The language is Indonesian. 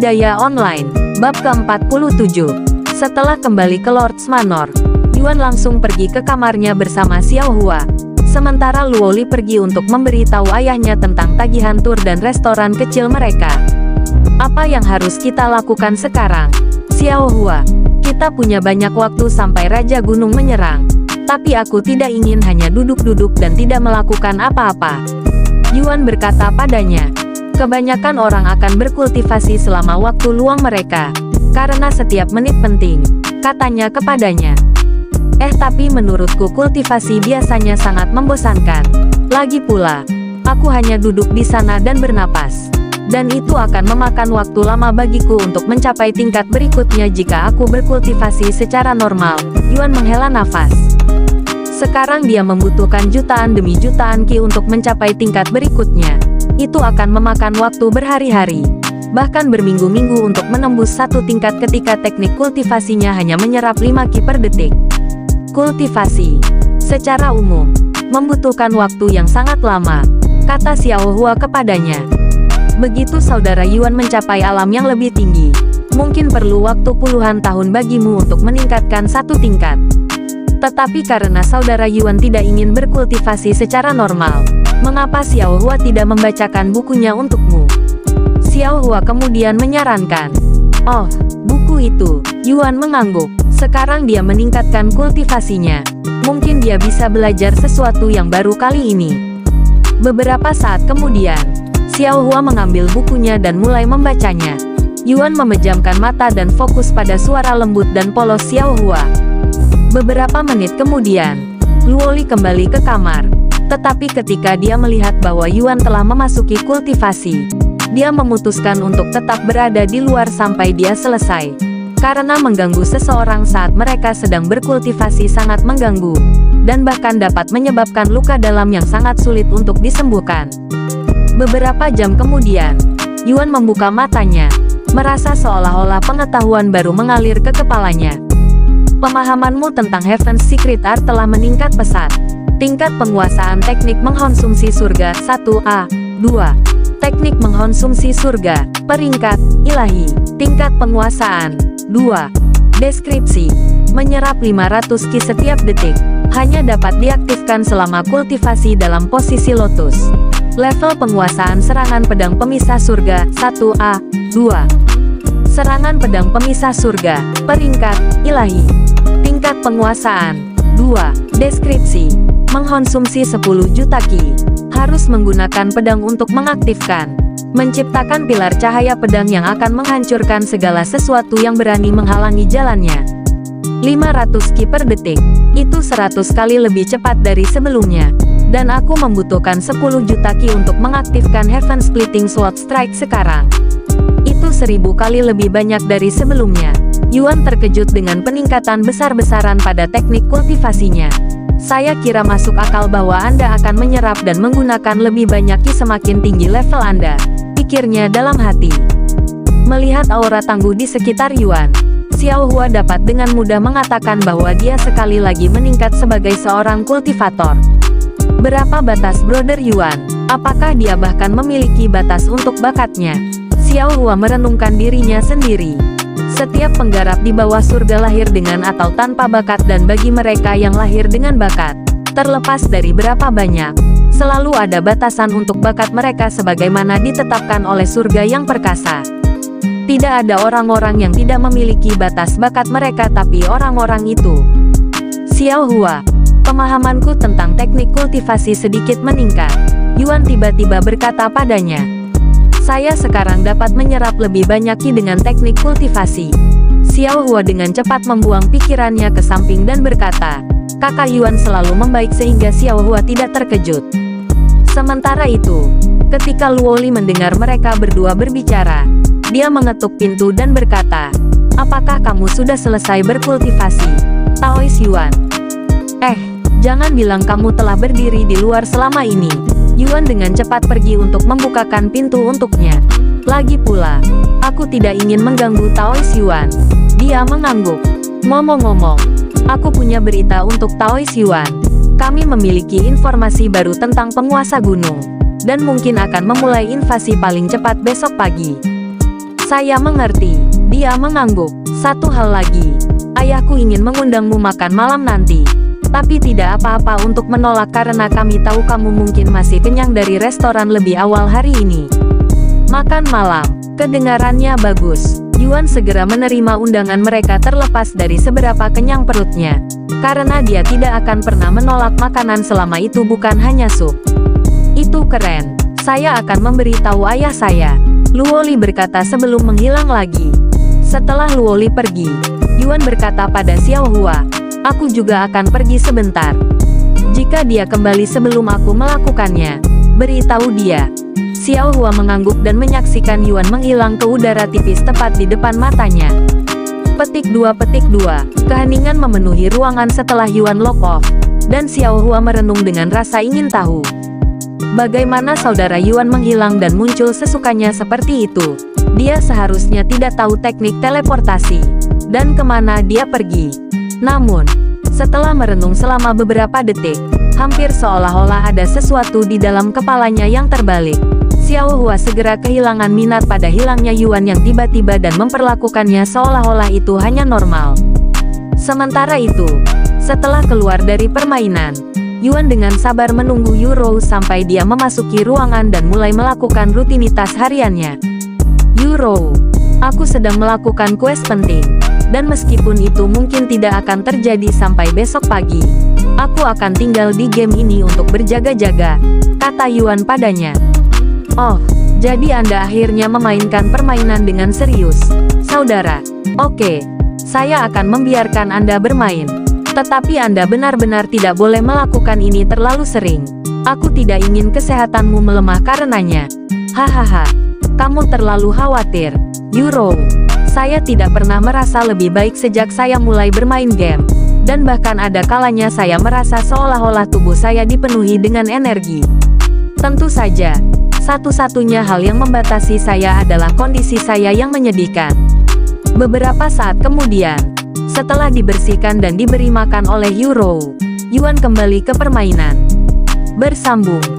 Budidaya Online, Bab ke-47. Setelah kembali ke Lord's Manor, Yuan langsung pergi ke kamarnya bersama Xiao Hua. Sementara Luo Li pergi untuk memberitahu ayahnya tentang tagihan tur dan restoran kecil mereka. Apa yang harus kita lakukan sekarang? Xiao Hua, kita punya banyak waktu sampai Raja Gunung menyerang. Tapi aku tidak ingin hanya duduk-duduk dan tidak melakukan apa-apa. Yuan berkata padanya. Kebanyakan orang akan berkultivasi selama waktu luang mereka. Karena setiap menit penting, katanya kepadanya. Tapi menurutku kultivasi biasanya sangat membosankan. Lagi pula, aku hanya duduk di sana dan bernapas. Dan itu akan memakan waktu lama bagiku untuk mencapai tingkat berikutnya jika aku berkultivasi secara normal. Yuan menghela nafas. Sekarang dia membutuhkan jutaan demi jutaan Ki untuk mencapai tingkat berikutnya. Itu akan memakan waktu berhari-hari, bahkan berminggu-minggu untuk menembus satu tingkat ketika teknik kultivasinya hanya menyerap 5 Ki per detik. Kultivasi, secara umum, membutuhkan waktu yang sangat lama, kata Xiao Hua kepadanya. Begitu saudara Yuan mencapai alam yang lebih tinggi, mungkin perlu waktu puluhan tahun bagimu untuk meningkatkan satu tingkat. Tetapi karena saudara Yuan tidak ingin berkultivasi secara normal, mengapa Xiao Hua tidak membacakan bukunya untukmu? Xiao Hua kemudian menyarankan. Oh, buku itu. Yuan mengangguk. Sekarang dia meningkatkan kultivasinya. Mungkin dia bisa belajar sesuatu yang baru kali ini. Beberapa saat kemudian, Xiao Hua mengambil bukunya dan mulai membacanya. Yuan memejamkan mata dan fokus pada suara lembut dan polos Xiao Hua. Beberapa menit kemudian, Luo Li kembali ke kamar. Tetapi ketika dia melihat bahwa Yuan telah memasuki kultivasi, dia memutuskan untuk tetap berada di luar sampai dia selesai. Karena mengganggu seseorang saat mereka sedang berkultivasi sangat mengganggu, dan bahkan dapat menyebabkan luka dalam yang sangat sulit untuk disembuhkan. Beberapa jam kemudian, Yuan membuka matanya, merasa seolah-olah pengetahuan baru mengalir ke kepalanya. Pemahamanmu tentang Heaven's Secret Art telah meningkat pesat. Tingkat penguasaan teknik mengkonsumsi surga 1A, 2. Teknik mengkonsumsi surga, peringkat, ilahi. Tingkat penguasaan 2. Deskripsi, menyerap 500 Ki setiap detik. Hanya dapat diaktifkan selama kultivasi dalam posisi lotus. Level penguasaan serangan pedang pemisah surga 1A, 2. Serangan pedang pemisah surga, peringkat, ilahi. Tingkat penguasaan 2. Deskripsi, mengkonsumsi 10 juta Ki. Harus menggunakan pedang untuk mengaktifkan. Menciptakan pilar cahaya pedang yang akan menghancurkan segala sesuatu yang berani menghalangi jalannya. 500 Ki per detik. Itu 100 kali lebih cepat dari sebelumnya. Dan aku membutuhkan 10 juta Ki untuk mengaktifkan Heaven Splitting Sword Strike sekarang. Itu 1000 kali lebih banyak dari sebelumnya. Yuan terkejut dengan peningkatan besar-besaran pada teknik kultivasinya. Saya kira masuk akal bahwa Anda akan menyerap dan menggunakan lebih banyak Ki semakin tinggi level Anda, pikirnya dalam hati. Melihat aura tangguh di sekitar Yuan, Xiao Hua dapat dengan mudah mengatakan bahwa dia sekali lagi meningkat sebagai seorang kultivator. Berapa batas Brother Yuan? Apakah dia bahkan memiliki batas untuk bakatnya? Xiao Hua merenungkan dirinya sendiri. Setiap penggarap di bawah surga lahir dengan atau tanpa bakat, dan bagi mereka yang lahir dengan bakat, terlepas dari berapa banyak, selalu ada batasan untuk bakat mereka sebagaimana ditetapkan oleh surga yang perkasa. Tidak ada orang-orang yang tidak memiliki batas bakat mereka, tapi orang-orang itu. Xiao Hua, pemahamanku tentang teknik kultivasi sedikit meningkat. Yuan tiba-tiba berkata padanya. Saya sekarang dapat menyerap lebih banyak Ki dengan teknik kultivasi. Xiao Hua dengan cepat membuang pikirannya ke samping dan berkata, kakak Yuan selalu membaik sehingga Xiao Hua tidak terkejut. Sementara itu, ketika Luo Li mendengar mereka berdua berbicara, dia mengetuk pintu dan berkata, apakah kamu sudah selesai berkultivasi, Taois Yuan? Jangan bilang kamu telah berdiri di luar selama ini. Yuan dengan cepat pergi untuk membukakan pintu untuknya. Lagi pula, aku tidak ingin mengganggu Taois Yuan. Dia mengangguk. Ngomong-ngomong, aku punya berita untuk Taois Yuan. Kami memiliki informasi baru tentang penguasa gunung, dan mungkin akan memulai invasi paling cepat besok pagi. Saya mengerti. Dia mengangguk. Satu hal lagi. Ayahku ingin mengundangmu makan malam nanti. Tapi tidak apa-apa untuk menolak karena kami tahu kamu mungkin masih kenyang dari restoran lebih awal hari ini. Makan malam. Kedengarannya bagus. Yuan segera menerima undangan mereka terlepas dari seberapa kenyang perutnya. Karena dia tidak akan pernah menolak makanan selama itu bukan hanya sup. Itu keren. Saya akan memberitahu ayah saya. Luoli berkata sebelum menghilang lagi. Setelah Luoli pergi, Yuan berkata pada Xiao Hua, aku juga akan pergi sebentar. Jika dia kembali sebelum aku melakukannya, beritahu dia. Xiao Hua mengangguk dan menyaksikan Yuan menghilang ke udara tipis tepat di depan matanya. Petik 2. Keheningan memenuhi ruangan setelah Yuan lock off, dan Xiao Hua merenung dengan rasa ingin tahu. Bagaimana saudara Yuan menghilang dan muncul sesukanya seperti itu? Dia seharusnya tidak tahu teknik teleportasi. Dan kemana dia pergi? Namun, setelah merenung selama beberapa detik, hampir seolah-olah ada sesuatu di dalam kepalanya yang terbalik. Xiao Hua segera kehilangan minat pada hilangnya Yuan yang tiba-tiba dan memperlakukannya seolah-olah itu hanya normal. Sementara itu, setelah keluar dari permainan, Yuan dengan sabar menunggu Yuro sampai dia memasuki ruangan dan mulai melakukan rutinitas hariannya. Yuro, aku sedang melakukan quest penting. Dan meskipun itu mungkin tidak akan terjadi sampai besok pagi, aku akan tinggal di game ini untuk berjaga-jaga, kata Yuan padanya. Oh, jadi Anda akhirnya memainkan permainan dengan serius, saudara. Oke, saya akan membiarkan Anda bermain. Tetapi Anda benar-benar tidak boleh melakukan ini terlalu sering. Aku tidak ingin kesehatanmu melemah karenanya. Hahaha, kamu terlalu khawatir, Yuro. Saya tidak pernah merasa lebih baik sejak saya mulai bermain game. Dan bahkan ada kalanya saya merasa seolah-olah tubuh saya dipenuhi dengan energi. Tentu saja, satu-satunya hal yang membatasi saya adalah kondisi saya yang menyedihkan. Beberapa saat kemudian, setelah dibersihkan dan diberi makan oleh Yuro, Yuan kembali ke permainan. Bersambung.